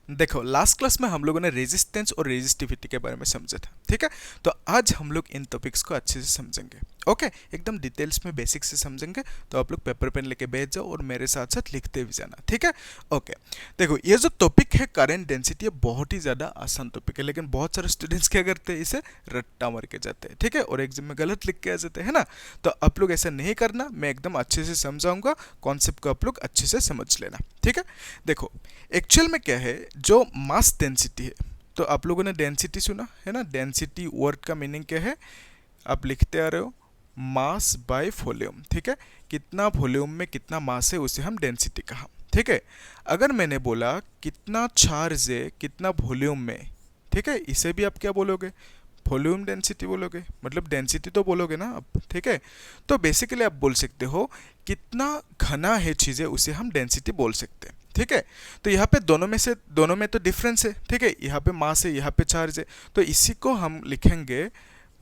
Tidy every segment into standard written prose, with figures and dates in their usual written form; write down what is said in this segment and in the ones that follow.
देखो last class में हम लोगों ने रेजिस्टेंस और रेजिस्टिविटी के बारे में समझा था, ठीक है। तो आज हम लोग इन टॉपिक्स को अच्छे से समझेंगे। ओके, एकदम डिटेल्स में बेसिक से समझेंगे। तो आप लोग पेपर पेन लेके बैठ जाओ और मेरे साथ साथ लिखते भी जाना, ठीक है। ओके, देखो ये जो टॉपिक है करंट डेंसिटी, ये बहुत ही ज़्यादा आसान टॉपिक है, लेकिन बहुत सारे स्टूडेंट्स क्या करते हैं, इसे रट्टा मार के जाते हैं, ठीक है, और एग्जाम में गलत लिख के आ जाते हैं ना। तो आप लोग ऐसा नहीं करना, मैं एकदम अच्छे से समझाऊंगा, कॉन्सेप्ट को आप लोग अच्छे से समझ लेना, ठीक है। देखो एक्चुअल में क्या है, जो मास डेंसिटी है, तो आप लोगों ने डेंसिटी सुना है ना। डेंसिटी वर्ड का मीनिंग क्या है, आप लिखते आ रहे हो, मास बाय वॉल्यूम, ठीक है। कितना वॉल्यूम में कितना मास है उसे हम डेंसिटी कहा, ठीक है। अगर मैंने बोला कितना चार्ज है कितना वॉल्यूम में, ठीक है, इसे भी आप क्या बोलोगे, वॉल्यूम डेंसिटी बोलोगे, मतलब डेंसिटी तो बोलोगे ना आप, ठीक है। तो बेसिकली आप बोल सकते हो कितना घना है चीज़ें, उसे हम डेंसिटी बोल सकते हैं, ठीक है। तो यहाँ पे दोनों में तो डिफरेंस है, ठीक है। यहाँ पे मास है, यहाँ पे चार्ज है, तो इसी को हम लिखेंगे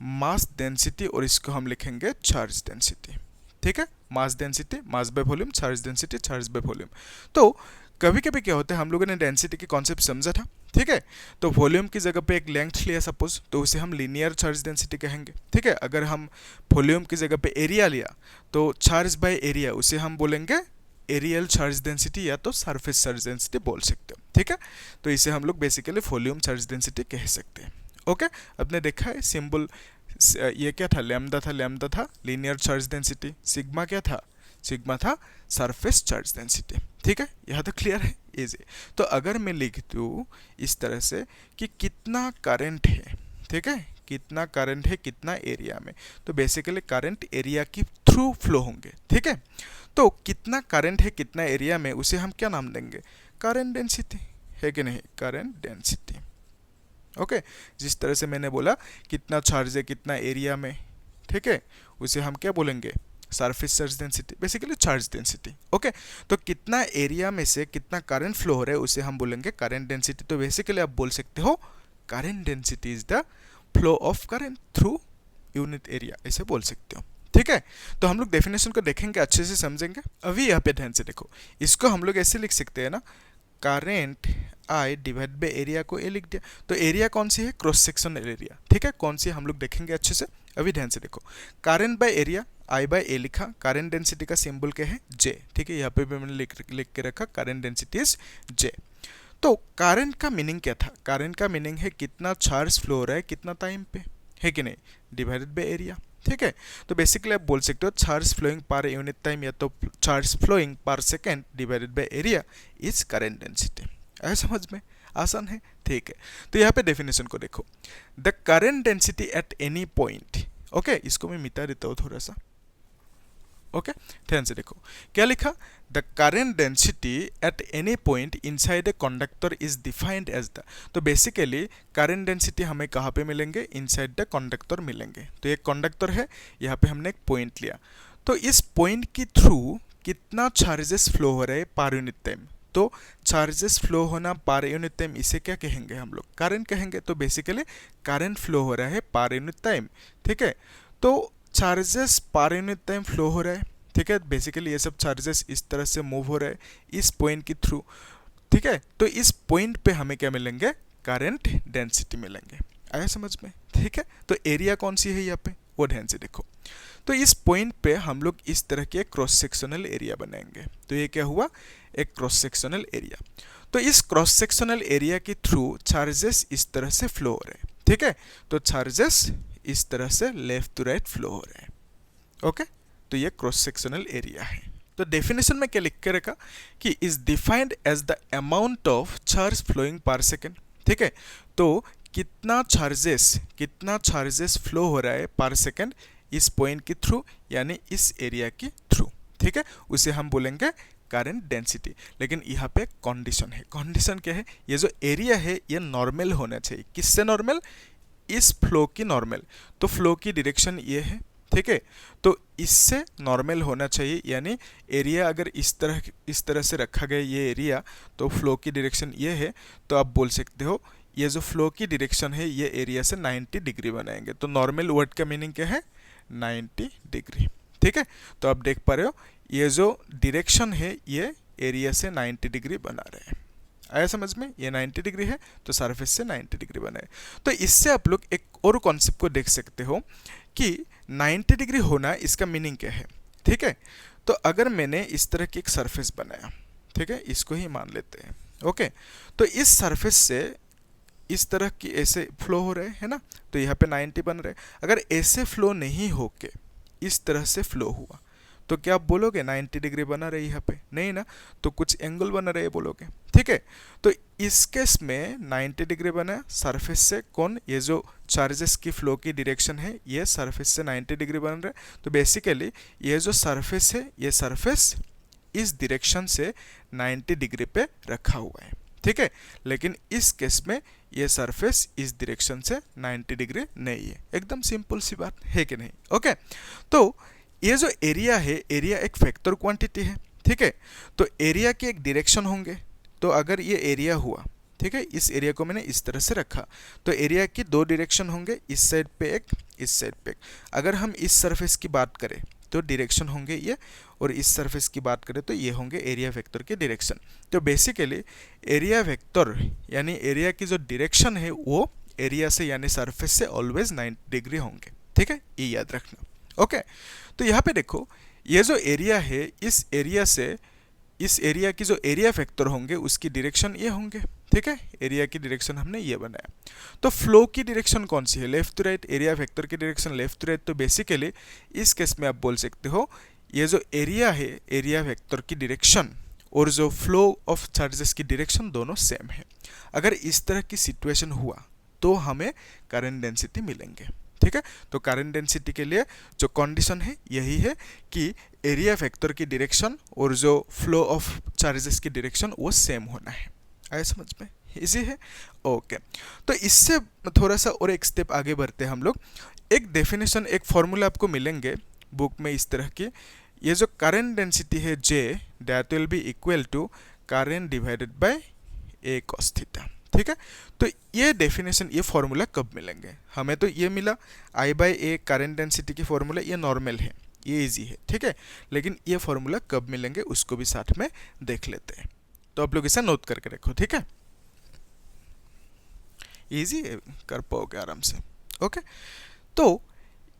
मास डेंसिटी और इसको हम लिखेंगे चार्ज डेंसिटी, ठीक है। Mass density mass by volume, charge density charge by volume. तो कभी कभी क्या होता है, हम लोगों ने डेंसिटी की कॉन्सेप्ट समझा था, ठीक है। तो वॉल्यूम की जगह पे एक लेंथ लिया सपोज, तो उसे हम लीनियर चार्ज डेंसिटी कहेंगे, ठीक है। अगर हम वॉल्यूम की जगह पे एरिया लिया, तो चार्ज बाय एरिया उसे हम बोलेंगे एरियल चार्ज डेंसिटी या तो सरफेस चार्ज डेंसिटी बोल सकते हो, ठीक है। तो इसे हम लोग बेसिकली वॉल्यूम चार्ज डेंसिटी कह सकते हैं। ओके, आपने देखा है सिंबल, ये क्या था, लैम्डा था लीनियर चार्ज डेंसिटी, सिग्मा क्या था, सिग्मा था सरफेस चार्ज डेंसिटी, ठीक है। यहाँ तो क्लियर है, इजी। तो अगर मैं लिख दूँ इस तरह से कि कितना करंट है, ठीक है, कितना करंट है कितना एरिया में, तो बेसिकली करंट एरिया की थ्रू फ्लो होंगे, ठीक है। तो कितना करंट है कितना एरिया में, उसे हम क्या नाम देंगे, करंट डेंसिटी, है कि नहीं, करंट डेंसिटी। ओके, जिस तरह से मैंने बोला कितना चार्ज है कितना एरिया में, ठीक है, उसे हम क्या बोलेंगे, surface charge density, basically charge density. Okay, तो कितना एरिया में से कितना करंट फ्लो हो रहा है उसे हम बोलेंगे करंट डेंसिटी। तो बेसिकली आप बोल सकते हो current density is the flow of current through unit area, ऐसे बोल सकते हो, ठीक है। तो हम लोग डेफिनेशन को देखेंगे, अच्छे से समझेंगे। अभी यहाँ पे ध्यान से देखो, इसको हम लोग ऐसे लिख सकते हैं ना, current I divide by area को ए लिख दिया। तो एरिया कौन सी है, क्रॉस सेक्शनल एरिया, ठीक है। कौन सी हम लोग देखेंगे अच्छे से। अभी ध्यान से देखो, current by area, I by A लिखा, करेंट डेंसिटी का सिंबल क्या है, जे, ठीक है। यहाँ पे भी मैंने लिख के रखा करेंट डेंसिटी इज जे। तो करंट का मीनिंग क्या था, करंट का मीनिंग है कितना चार्ज फ्लो हो रहा है कितना टाइम पे, है कि नहीं, डिवाइडेड बाय एरिया, ठीक है। तो बेसिकली आप बोल सकते हो charge flowing per unit time या तो charge flowing per second divided by area is current density. आया समझ में, आसान है, ठीक है। तो यहाँ पे डेफिनेशन को देखो, the current density at any point, okay, इसको मैं मिटा देता हूँ थोड़ा सा। ओके, ध्यान से देखो क्या लिखा, the current density at any point inside a conductor is defined as the. तो बेसिकली करेंट डेंसिटी हमें कहाँ पे मिलेंगे, इनसाइड द कंडक्टर मिलेंगे। तो एक कंडक्टर है, यहाँ पे हमने एक पॉइंट लिया, तो इस पॉइंट की थ्रू कितना चार्जेस फ्लो हो रहे हैं पर यूनिट टाइम। तो चार्जेस फ्लो होना पर यूनिट टाइम, इसे क्या कहेंगे हम लोग, करंट कहेंगे। तो बेसिकली करंट फ्लो हो रहा है पर यूनिट टाइम, ठीक है। तो चार्जेस पर यूनिट टाइम फ्लो हो रहा है, ठीक है। बेसिकली ये सब चार्जेस इस तरह से मूव हो रहा है इस पॉइंट के थ्रू, ठीक है। तो इस पॉइंट पे हमें क्या मिलेंगे, करंट डेंसिटी मिलेंगे। आया समझ में, ठीक है। तो एरिया कौन सी है यहाँ पे, वो ध्यान से देखो। तो इस पॉइंट पे हम लोग इस तरह के क्रॉस सेक्शनल एरिया बनाएंगे। तो ये क्या हुआ, एक क्रॉस सेक्शनल एरिया। तो इस क्रॉस सेक्शनल एरिया के थ्रू चार्जेस इस तरह से फ्लो हो रहे हैं, ठीक है। तो चार्जेस इस तरह से लेफ्ट टू राइट फ्लो हो रहे हैं, ओके। तो ये क्रॉस सेक्शनल एरिया है। तो डेफिनेशन में क्या लिख के रखा कि is defined as the amount of charge flowing per second, ठीक है। तो कितना चार्जेस फ्लो हो रहा है पर सेकेंड इस पॉइंट के थ्रू, यानी इस एरिया के थ्रू, ठीक है, उसे हम बोलेंगे करंट डेंसिटी। लेकिन यहाँ पे कंडीशन है, कंडीशन क्या है, ये जो एरिया है ये नॉर्मल होना चाहिए। किससे नॉर्मल, इस फ्लो की नॉर्मल। तो फ्लो की डायरेक्शन ये है, ठीक है। तो इससे नॉर्मल होना चाहिए, यानी एरिया अगर इस तरह से रखा गया ये एरिया, तो फ्लो की डायरेक्शन ये है। तो आप बोल सकते हो ये जो फ्लो की डायरेक्शन है ये एरिया से 90 डिग्री बनाएंगे। तो नॉर्मल वर्ड का मीनिंग क्या है, 90 डिग्री, ठीक है। तो आप देख पा रहे हो ये जो डायरेक्शन है ये एरिया से 90 डिग्री बना रहे हैं। आया समझ में? ये 90 डिग्री है तो सरफेस से 90 डिग्री बना है। तो इससे आप लोग एक और कॉन्सेप्ट को देख सकते हो कि 90 डिग्री होना इसका मीनिंग क्या है। ठीक है, तो अगर मैंने इस तरह की एक सरफेस बनाया, ठीक है, इसको ही मान लेते हैं, ओके, तो इस सरफेस से इस तरह की ऐसे फ्लो हो रहे है ना, तो यहाँ पे 90 बन रहे। अगर ऐसे फ्लो नहीं होके इस तरह से फ्लो हुआ तो क्या आप बोलोगे 90 डिग्री बना रहे यहाँ पे? नहीं ना, तो कुछ एंगल बना रहे बोलोगे। ठीक है, तो इस केस में 90 डिग्री बना सरफेस से, कौन? ये जो चार्जेस की फ्लो की डायरेक्शन है ये सरफेस से 90 डिग्री बन रहा है। तो बेसिकली ये जो सरफेस है ये सरफेस इस डायरेक्शन से 90 डिग्री पे रखा हुआ है। ठीक है, लेकिन इस केस में ये सरफेस इस डायरेक्शन से 90 डिग्री नहीं है। एकदम सिंपल सी बात है कि नहीं? ओके, तो ये जो एरिया है, एरिया एक फैक्टर क्वांटिटी है। ठीक है, तो एरिया के एक डायरेक्शन होंगे। तो अगर ये एरिया हुआ, ठीक है, इस एरिया को मैंने इस तरह से रखा, तो एरिया की दो डायरेक्शन होंगे, इस साइड पे एक, इस साइड पे एक। अगर हम इस सरफेस की बात करें तो डायरेक्शन होंगे ये, और इस सरफेस की बात करें तो ये होंगे एरिया वेक्टर के डायरेक्शन। तो बेसिकली एरिया वेक्टर यानी एरिया की जो डायरेक्शन है वो एरिया से यानी सरफेस से ऑलवेज 90 डिग्री होंगे। ठीक है, ये याद रखना। ओके, तो यहाँ पे देखो ये जो एरिया है, इस एरिया से इस एरिया की जो एरिया वेक्टर होंगे उसकी डायरेक्शन ये होंगे। ठीक है, एरिया की डायरेक्शन हमने ये बनाया। तो फ्लो की डायरेक्शन कौन सी है? Left to right. Area vector की डायरेक्शन लेफ्ट टू राइट। तो बेसिकली इस केस में आप बोल सकते हो ये जो एरिया है, एरिया वेक्टर की डायरेक्शन और जो फ्लो ऑफ चार्जेस की डायरेक्शन दोनों सेम है। अगर इस तरह की सिचुएशन हुआ तो हमें करंट डेंसिटी मिलेंगे। ठीक है, तो करंट डेंसिटी के लिए जो कंडीशन है यही है कि एरिया वेक्टर की डायरेक्शन और जो फ्लो ऑफ चार्जेस की डायरेक्शन वो सेम होना है। आया समझ में? इजी है। ओके, तो इससे थोड़ा सा और एक स्टेप आगे बढ़ते हैं हम लोग। एक डेफिनेशन, एक फॉर्मूला आपको मिलेंगे बुक में इस तरह की। ये जो करंट डेंसिटी है J, that will be equal to current divided by A cos theta. ठीक है, तो ये डेफिनेशन, ये फॉर्मूला कब मिलेंगे? हमें तो ये मिला I/A करंट डेंसिटी की फॉर्मूला, ये नॉर्मल है, ये इजी है। ठीक है, लेकिन ये फॉर्मूला कब मिलेंगे उसको भी साथ में देख लेते हैं। तो आप लोग इसे नोट करके रखो। ठीक है, इजी कर पाओगे आराम से। ओके, तो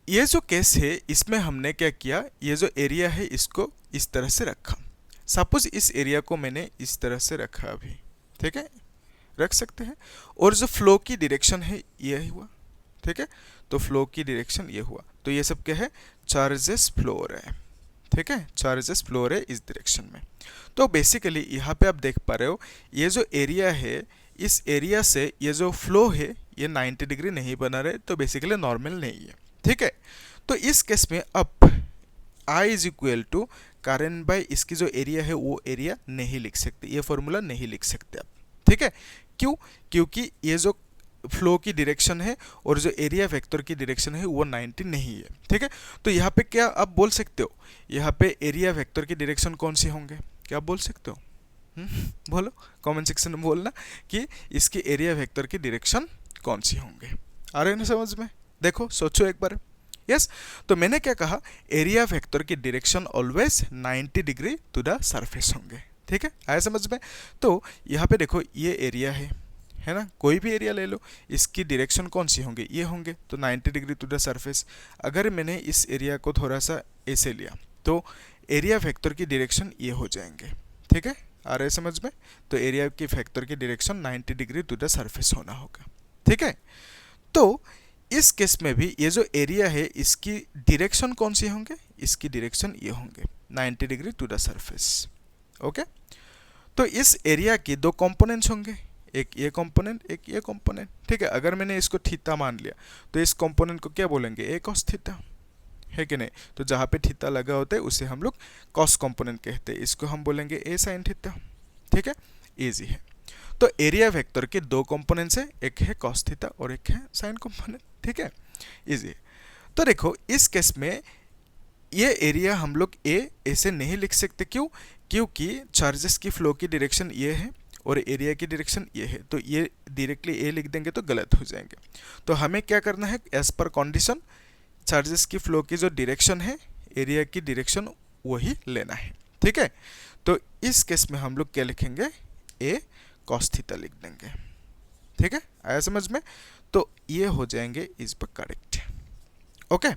ये जो केस है इसमें हमने क्या किया, ये जो एरिया है इसको इस तरह से रखा। सपोज इस एरिया को मैंने इस तरह से रखा अभी। ठीक है, रख सकते हैं। और जो फ्लो की डायरेक्शन है ये हुआ। ठीक है, तो फ्लो की डायरेक्शन ये हुआ। तो ये सब क्या है? चार्जेस फ्लो हो रहे हैं। ठीक है, चार्जेस फ्लो हो रहे हैं इस डायरेक्शन में। तो बेसिकली यहाँ पे आप देख पा रहे हो ये जो एरिया है, इस एरिया से ये जो फ्लो है ये 90 डिग्री नहीं बना रहे, तो बेसिकली नॉर्मल नहीं है। ठीक है, तो इस केस में अब I is equal to current by इसकी जो एरिया है वो एरिया नहीं लिख सकते, ये फॉर्मूला नहीं लिख सकते आप। ठीक है, क्यों? क्योंकि ये जो फ्लो की डायरेक्शन है और जो एरिया वेक्टर की डायरेक्शन है वो 90 नहीं है। ठीक है, तो यहाँ पे क्या आप बोल सकते हो, यहाँ पे एरिया वेक्टर की डायरेक्शन कौन सी होंगे? क्या आप बोल सकते हो? बोलो कमेंट सेक्शन में बोलना कि इसकी एरिया वेक्टर की डायरेक्शन कौन सी होंगे। आ रहे हैं ना समझ में? देखो सोचो एक बार। यस, तो मैंने क्या कहा, एरिया वेक्टर की direction always 90 degree to the surface होंगे। ठीक है, आया समझ में? तो यहाँ पे देखो ये एरिया है ना, कोई भी एरिया ले लो, इसकी डायरेक्शन कौन सी होंगे? ये होंगे, तो 90 डिग्री टू द सरफेस। अगर मैंने इस एरिया को थोड़ा सा ऐसे लिया तो एरिया वेक्टर की डायरेक्शन ये हो जाएंगे। ठीक है, आ रहे समझ में? तो एरिया की वेक्टर की direction 90 degree to the surface होना होगा। ठीक है, तो इस केस में भी ये जो एरिया है इसकी डायरेक्शन कौन सी होंगे? इसकी डायरेक्शन ये होंगे 90 degree to the surface. Okay, तो इस एरिया की दो कंपोनेंट्स होंगे, एक ये कंपोनेंट, एक ये कंपोनेंट। ठीक है, अगर मैंने इसको थीटा मान लिया तो इस कंपोनेंट को क्या बोलेंगे? A cos थीटा, है कि नहीं? तो जहाँ पे थीटा लगा होता है उसे हम लोग कॉस कंपोनेंट कहते हैं, इसको हम बोलेंगे A sin थीटा। ठीक है, इजी है। तो एरिया वेक्टर के दो कंपोनेंट्स है, एक है कॉस थीटा और एक है साइन कंपोनेंट। ठीक है, इजी है। तो देखो इस केस में ये एरिया हम लोग ए ऐसे नहीं लिख सकते, क्यों? क्योंकि चार्जेस की फ्लो की डायरेक्शन ये है और एरिया की डायरेक्शन ये है, तो ये डायरेक्टली ए लिख देंगे तो गलत हो जाएंगे। तो हमें क्या करना है, एज पर कंडीशन चार्जेस की फ्लो की जो डायरेक्शन है, एरिया की डायरेक्शन वही लेना है। ठीक है, तो इस केस में हम लोग क्या लिखेंगे? ए cos थीटा लिख देंगे। ठीक है, आया समझ में? तो ये हो जाएंगे इस पर करेक्ट। ओके,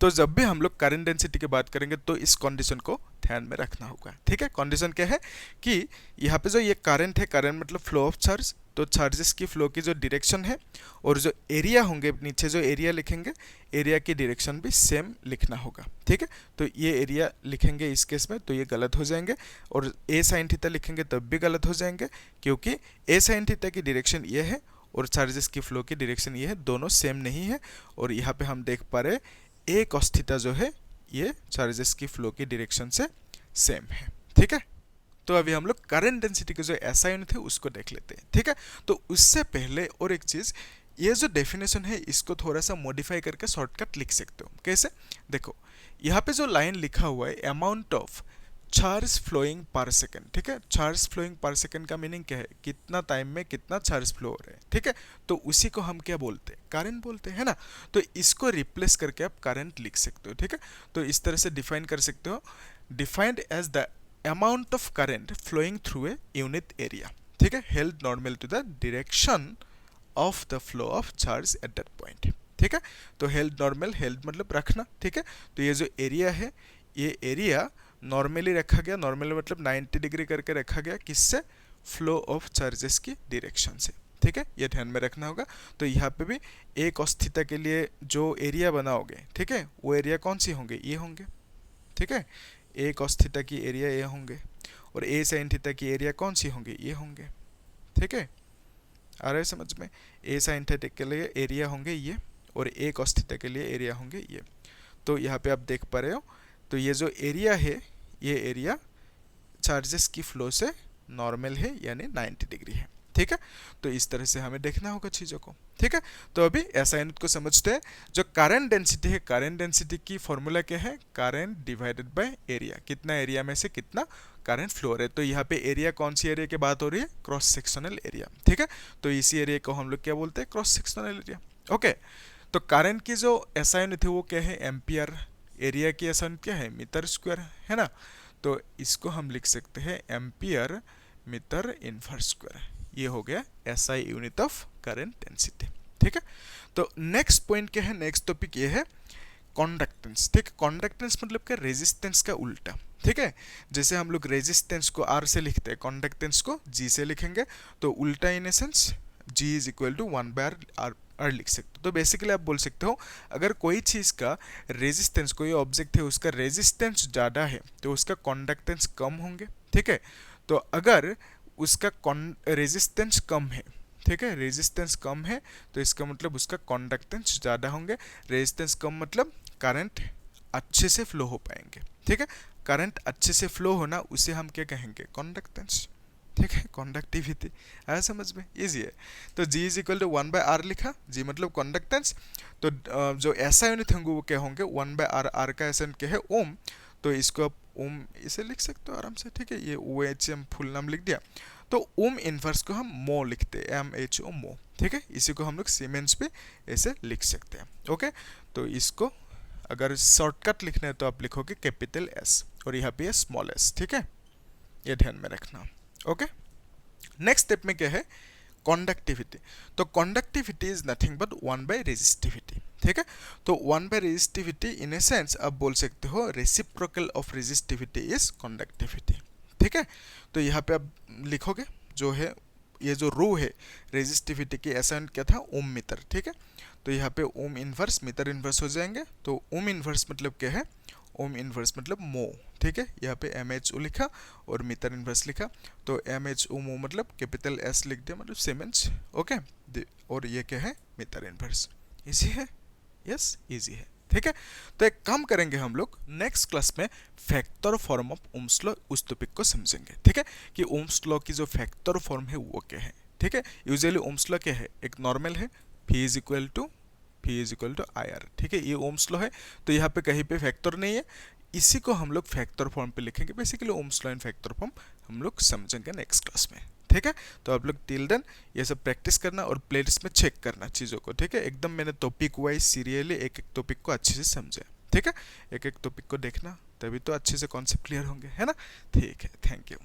तो जब भी हम लोग करंट डेंसिटी की बात करेंगे तो इस कंडीशन को ध्यान में रखना होगा। ठीक है, कंडीशन क्या है कि यहाँ पे जो ये करंट है, करंट मतलब फ्लो ऑफ चार्ज, तो चार्जेस की फ्लो की जो डायरेक्शन है और जो एरिया होंगे, नीचे जो एरिया लिखेंगे, एरिया की डायरेक्शन भी सेम लिखना होगा। ठीक है, तो ये एरिया लिखेंगे इस केस में तो ये गलत हो जाएंगे, और ए साइन थीटा लिखेंगे तब भी गलत हो जाएंगे, क्योंकि ए साइन थीटा की डायरेक्शन ये है और चार्जेस की फ्लो की डायरेक्शन ये है, दोनों सेम नहीं है। और यहाँ पे हम देख पा रहे ए कॉस थीटा जो है ये चार्जेस की फ्लो की डायरेक्शन से सेम है। ठीक है, तो अभी हम लोग करंट डेंसिटी के जो एसआई यूनिट है उसको देख लेते हैं। ठीक है, तो उससे पहले और एक चीज, ये जो डेफिनेशन है इसको थोड़ा सा मॉडिफाई करके शॉर्टकट लिख सकते हो। कैसे? देखो, यहाँ पे जो लाइन लिखा हुआ है amount of charge flowing per second. ठीक है, चार्ज फ्लोइंग पर सेकेंड का मीनिंग क्या है? कितना टाइम में कितना चार्ज फ्लो हो रहा है। ठीक है, तो उसी को हम क्या बोलते हैं? करंट बोलते हैं, है ना? तो इसको रिप्लेस करके आप करंट लिख सकते हो। ठीक है, तो इस तरह से डिफाइन कर सकते हो, defined as the amount of current flowing through a unit area. ठीक है, held normal to the direction of the flow of charge at that point. ठीक है, तो हेल्ड नॉर्मल, हेल्ड मतलब रखना। ठीक है, तो ये जो एरिया है ये एरिया नॉर्मली रखा गया, नॉर्मली मतलब 90 डिग्री करके रखा गया, किससे? फ्लो ऑफ चार्जेस की डायरेक्शन से। ठीक है, ये ध्यान में रखना होगा। तो यहाँ पे भी ए कॉस थीटा के लिए जो एरिया बनाओगे, ठीक है, वो एरिया कौन सी होंगे? ये होंगे। ठीक है, ए कॉस थीटा की एरिया ये होंगे, और ए साइन थीटा की एरिया कौन सी होंगे? ये होंगे। ठीक है, आ रहा है समझ में? ए साइन थीटा के लिए एरिया होंगे ये, और ए कॉस थीटा के लिए एरिया होंगे ये। तो यहाँ पे आप देख पा रहे हो, तो ये जो एरिया है ये एरिया चार्जेस की फ्लो से नॉर्मल है, यानी 90 डिग्री है। ठीक है, तो इस तरह से हमें देखना होगा चीज़ों को। ठीक है, तो अभी ऐसा यूनिट को समझते हैं। जो करंट डेंसिटी है, करंट डेंसिटी की फॉर्मूला क्या है? करंट डिवाइडेड बाय एरिया, कितना एरिया में से कितना करंट फ्लो हो रहा है। तो यहाँ पे एरिया कौन सी एरिया की बात हो रही है? Cross sectional area. ठीक है, तो इसी एरिया को हम लोग क्या बोलते हैं? Cross sectional area. ओके, तो करंट की जो ऐसा यूनिट है वो क्या है? एम्पियर। एरिया की ऐसा यूनिट क्या है? मीटर स्क्वायर, है ना? तो इसको हम लिख सकते हैं एम्पियर मीटर इनवर्स स्क्वायर। ये हो गया SI unit of current density. ठीक है, तो नेक्स्ट पॉइंट क्या है? नेक्स्ट टॉपिक ये है कंडक्टेंस। ठीक है, कंडक्टेंस मतलब क्या? रेजिस्टेंस का उल्टा। ठीक है, जैसे हम लोग रेजिस्टेंस को आर से लिखते हैं, कंडक्टेंस को जी से लिखेंगे, तो उल्टा in essence G is equal to 1/r लिख सकते हो। तो बेसिकली आप बोल सकते हो, अगर कोई चीज़ का रेजिस्टेंस, कोई ऑब्जेक्ट है उसका रेजिस्टेंस ज़्यादा है तो उसका कंडक्टेंस कम होंगे। ठीक है, तो अगर उसका रेजिस्टेंस कम है, ठीक है, रेजिस्टेंस कम है तो इसका मतलब उसका कंडक्टेंस ज़्यादा होंगे। रेजिस्टेंस कम मतलब करंट अच्छे से फ्लो हो पाएंगे। ठीक है, करंट अच्छे से फ्लो होना उसे हम क्या कहेंगे? कंडक्टेंस। ठीक है, कंडक्टिविटी। आया समझ में? इजी है। तो जी इज इक्वल टू 1/r लिखा, जी मतलब कंडक्टेंस। तो जो ऐसा यूनिट होंगे वो क्या होंगे? 1/r। आर का ऐसा क्या है? ओम। तो इसको आप ओम इसे लिख सकते हो आराम से। ठीक है, ये ओ एच एम फुल नाम लिख दिया। तो ओम इनवर्स को हम मो लिखते हैं, MHO मो। ठीक है, इसी को हम लोग सीमेंस पे ऐसे लिख सकते हैं। ओके, तो इसको अगर शॉर्टकट लिखना है तो आप लिखोगे कैपिटल एस, और यहाँ पे स्मॉल एस। ठीक है, ये ध्यान में रखना। ओके, नेक्स्ट स्टेप में क्या है? कंडक्टिविटी। तो कंडक्टिविटी इज नथिंग बट 1/रेजिस्टिविटी। ठीक है, तो 1/रेजिस्टिविटी इन ए सेंस आप बोल सकते हो reciprocal of resistivity is conductivity. ठीक है, तो यहाँ पे आप लिखोगे जो है, ये जो रो है रेजिस्टिविटी की, ऐसा क्या था? ओम मीटर। ठीक है, तो यहाँ पे ओम इनवर्स मीटर इनवर्स हो जाएंगे। तो ओम इनवर्स मतलब क्या है? ओम इनवर्स मतलब मो। ठीक है, यहाँ पे MHO लिखा और मीटर इनवर्स लिखा, तो MHO मो मतलब कैपिटल S लिख दिया, मतलब सीमेंस। ओके, और ये क्या है? Meter inverse. इजी है? यस, इजी है। ठीक है, तो एक काम करेंगे हम लोग नेक्स्ट क्लास में factor form of Ohm's law, उस टॉपिक को समझेंगे। ठीक है, कि ओम्स लॉ की जो फैक्टर फॉर्म है वो क्या है। ठीक है, यूजुअली ओम्स लॉ क्या है? एक नॉर्मल है, P is equal to IR। ठीक है, ये ओम्स लॉ है, तो यहाँ पे कहीं पे फैक्टर नहीं है, इसी को हम लोग फैक्टर फॉर्म पे लिखेंगे। Basically Ohm's law and factor form हम लोग समझेंगे नेक्स्ट क्लास में। ठीक है, तो आप लोग टिल देन ये सब प्रैक्टिस करना और प्लेलिस्ट में चेक करना चीज़ों को। ठीक है, एकदम मैंने टॉपिक वाइज सीरियली एक एक टॉपिक को अच्छे से समझा। ठीक है, एक एक टॉपिक को देखना, तभी तो अच्छे से कॉन्सेप्ट क्लियर होंगे, है ना? ठीक है, थैंक यू।